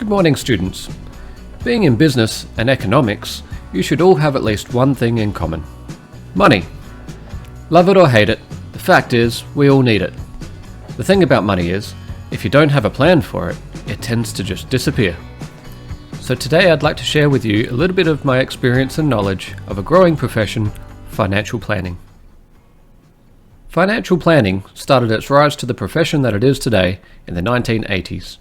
Good morning, students. Being in business and economics, you should all have at least one thing in common. Money. Love it or hate it, the fact is, we all need it. The thing about money is, if you don't have a plan for it, it tends to just disappear. So today I'd like to share with you a little bit of my experience and knowledge of a growing profession, financial planning. Financial planning started its rise to the profession that it is today in the 1980s.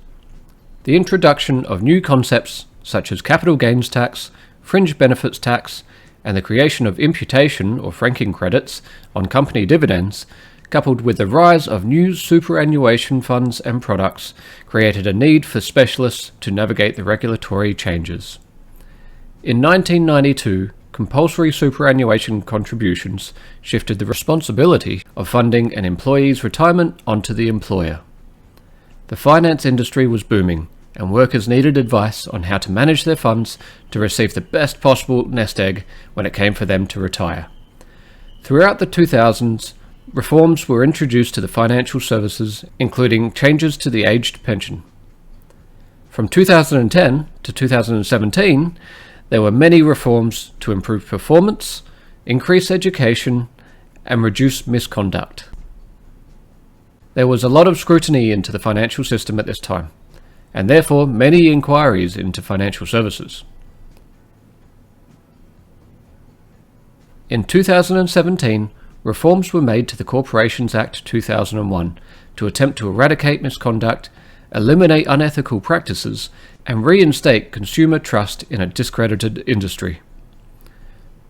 The introduction of new concepts such as capital gains tax, fringe benefits tax, and the creation of imputation or franking credits on company dividends, coupled with the rise of new superannuation funds and products, created a need for specialists to navigate the regulatory changes. In 1992, compulsory superannuation contributions shifted the responsibility of funding an employee's retirement onto the employer. The finance industry was booming, and workers needed advice on how to manage their funds to receive the best possible nest egg when it came for them to retire. Throughout the 2000s, reforms were introduced to the financial services, including changes to the aged pension. From 2010 to 2017, there were many reforms to improve performance, increase education, and reduce misconduct. There was a lot of scrutiny into the financial system at this time, and therefore many inquiries into financial services. In 2017, reforms were made to the Corporations Act 2001 to attempt to eradicate misconduct, eliminate unethical practices, and reinstate consumer trust in a discredited industry.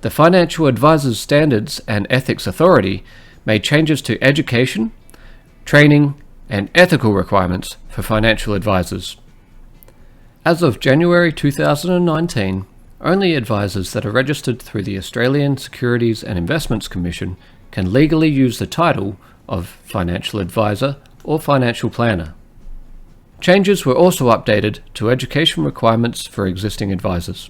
The Financial Advisors Standards and Ethics Authority made changes to education, training, and ethical requirements for financial advisors. As of January 2019, only advisors that are registered through the Australian Securities and Investments Commission can legally use the title of financial advisor or financial planner. Changes were also updated to education requirements for existing advisors.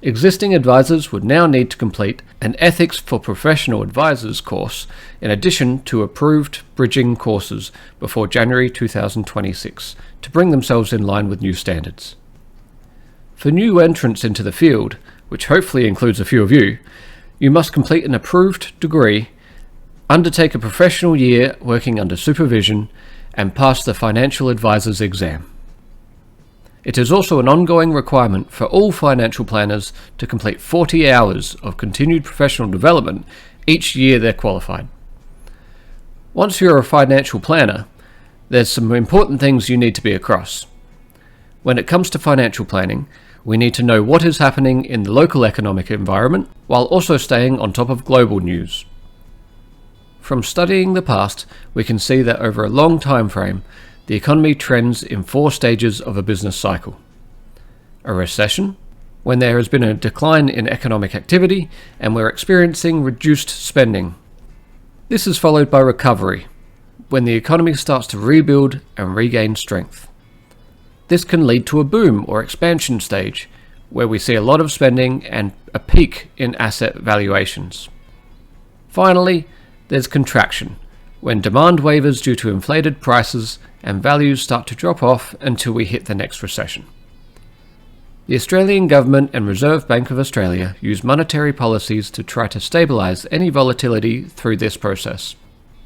Existing advisors would now need to complete an Ethics for Professional Advisors course in addition to approved bridging courses before January 2026 to bring themselves in line with new standards. For new entrants into the field, which hopefully includes a few of you, you must complete an approved degree, undertake a professional year working under supervision, and pass the financial advisor's exam. It is also an ongoing requirement for all financial planners to complete 40 hours of continued professional development each year they're qualified. Once you're a financial planner, there's some important things you need to be across. When it comes to financial planning, we need to know what is happening in the local economic environment while also staying on top of global news. From studying the past, we can see that over a long time frame, the economy trends in 4 stages of a business cycle. A recession, when there has been a decline in economic activity and we're experiencing reduced spending. This is followed by recovery, when the economy starts to rebuild and regain strength. This can lead to a boom or expansion stage, where we see a lot of spending and a peak in asset valuations. Finally, there's contraction, when demand wavers due to inflated prices and values start to drop off until we hit the next recession. The Australian Government and Reserve Bank of Australia use monetary policies to try to stabilise any volatility through this process.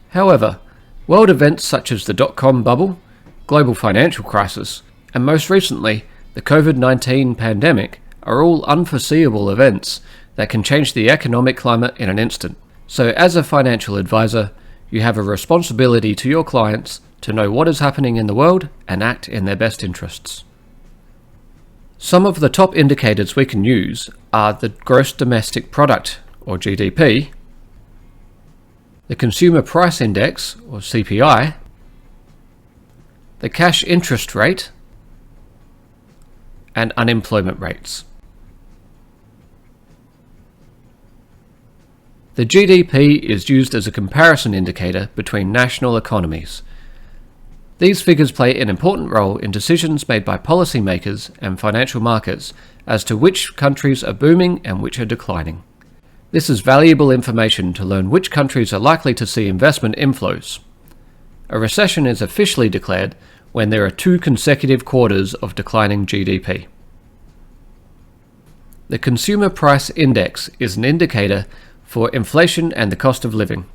However, world events such as the dot-com bubble, global financial crisis, and most recently, the COVID-19 pandemic are all unforeseeable events that can change the economic climate in an instant. So as a financial advisor, you have a responsibility to your clients to know what is happening in the world and act in their best interests. Some of the top indicators we can use are the Gross Domestic Product, or GDP, the Consumer Price Index, or CPI, the cash interest rate, and unemployment rates. The GDP is used as a comparison indicator between national economies. These figures play an important role in decisions made by policymakers and financial markets as to which countries are booming and which are declining. This is valuable information to learn which countries are likely to see investment inflows. A recession is officially declared when there are 2 consecutive quarters of declining GDP. The Consumer Price Index is an indicator for inflation and the cost of living.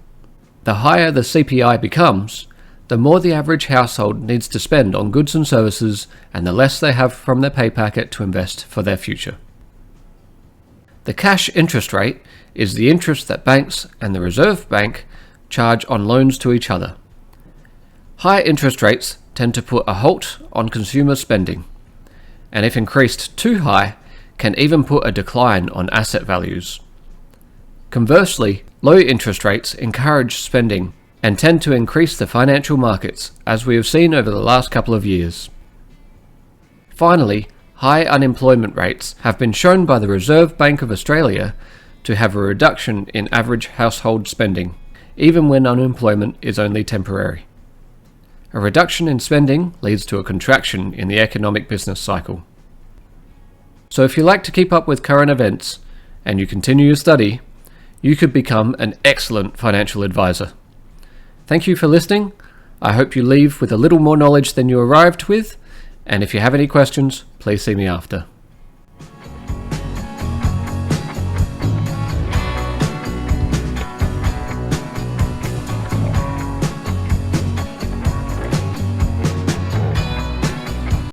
The higher the CPI becomes, the more the average household needs to spend on goods and services, and the less they have from their pay packet to invest for their future. The cash interest rate is the interest that banks and the Reserve Bank charge on loans to each other. High interest rates tend to put a halt on consumer spending, and if increased too high, can even put a decline on asset values. Conversely, low interest rates encourage spending and tend to increase the financial markets, as we have seen over the last couple of years. Finally, high unemployment rates have been shown by the Reserve Bank of Australia to have a reduction in average household spending, even when unemployment is only temporary. A reduction in spending leads to a contraction in the economic business cycle. So if you like to keep up with current events and you continue your study, you could become an excellent financial advisor. Thank you for listening. I hope you leave with a little more knowledge than you arrived with, and if you have any questions, please see me after.